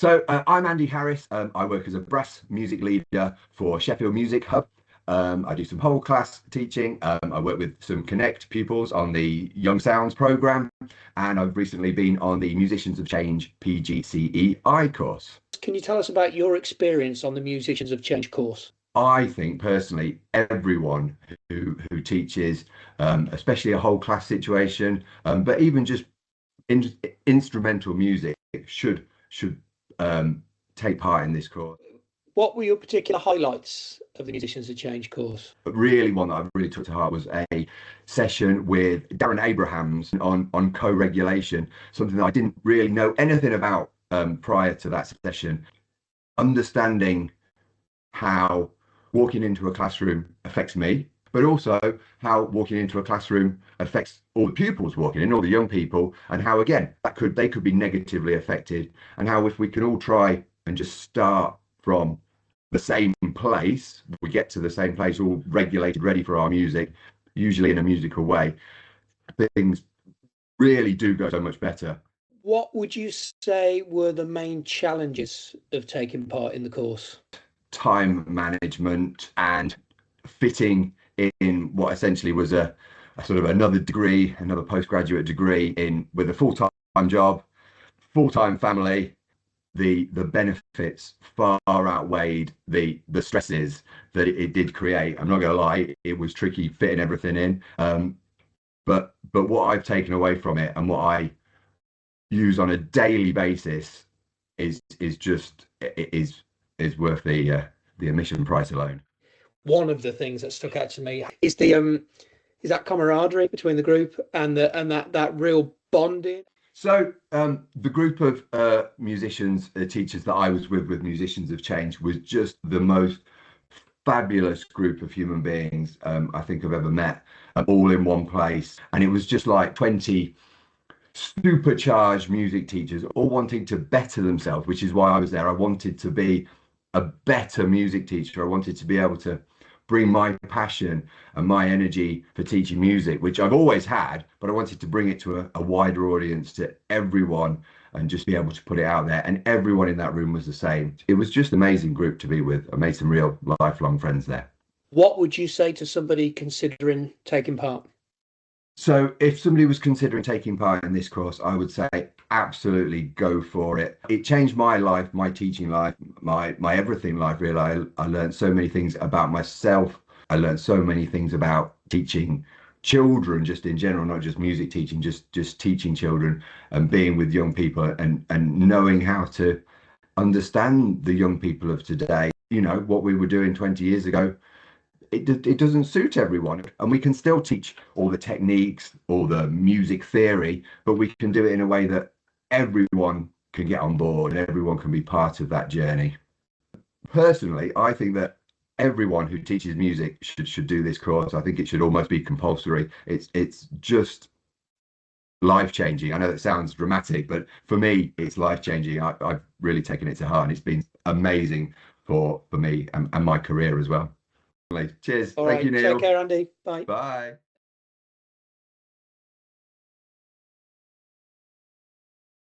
I'm Andy Harris. I work as a brass music leader for Sheffield Music Hub. I do some whole class teaching. I work with some Connect pupils on the Young Sounds programme, and I've recently been on the Musicians of Change PGCEi course. Can you tell us about your experience on the Musicians of Change course? I think personally, everyone who teaches, especially a whole class situation, but even just instrumental music, should take part in this course. What were your particular highlights of the Musicians of Change course? But really, one that I really took to heart was a session with Darren Abrahams on co-regulation, something that I didn't really know anything about prior to that session. Understanding how walking into a classroom affects me, but also how walking into a classroom affects all the pupils walking in, all the young people, and how, again, they could be negatively affected, and how if we can all try and just start from the same place, we get to the same place, all regulated, ready for our music, usually in a musical way, things really do go so much better. What would you say were the main challenges of taking part in the course? Time management and fitting in what essentially was a sort of another degree, another postgraduate degree in with a full-time job, full-time family. The benefits far outweighed the stresses that it did create. I'm not going to lie, it was tricky fitting everything in, but what I've taken away from it and what I use on a daily basis is worth the admission price alone. One of the things that stuck out to me is that camaraderie between the group and that real bonding. So the group of musicians, teachers that I was with Musicians of Change, was just the most fabulous group of human beings I think I've ever met, all in one place. And it was just like 20 supercharged music teachers all wanting to better themselves, which is why I was there. I wanted to be a better music teacher. I wanted to be able to bring my passion and my energy for teaching music, which I've always had, but I wanted to bring it to a wider audience, to everyone, and just be able to put it out there. And everyone in that room was the same. It was just an amazing group to be with. I made some real lifelong friends there. What would you say to somebody considering taking part? So if somebody was considering taking part in this course, I would say absolutely go for it. It changed my life, my teaching life, my everything life, really. I learned so many things about myself. I learned so many things about teaching children just in general, not just music teaching, just teaching children and being with young people and knowing how to understand the young people of today. You know, what we were doing 20 years ago, it doesn't suit everyone, and we can still teach all the techniques, all the music theory, but we can do it in a way that everyone can get on board and everyone can be part of that journey. Personally, I think that everyone who teaches music should do this course. I think it should almost be compulsory. It's just life-changing. I know that sounds dramatic, but for me, it's life-changing. I've really taken it to heart, and it's been amazing for me and my career as well. Cheers. All Thank right. you, Neil. Take care, Andy. Bye. Bye.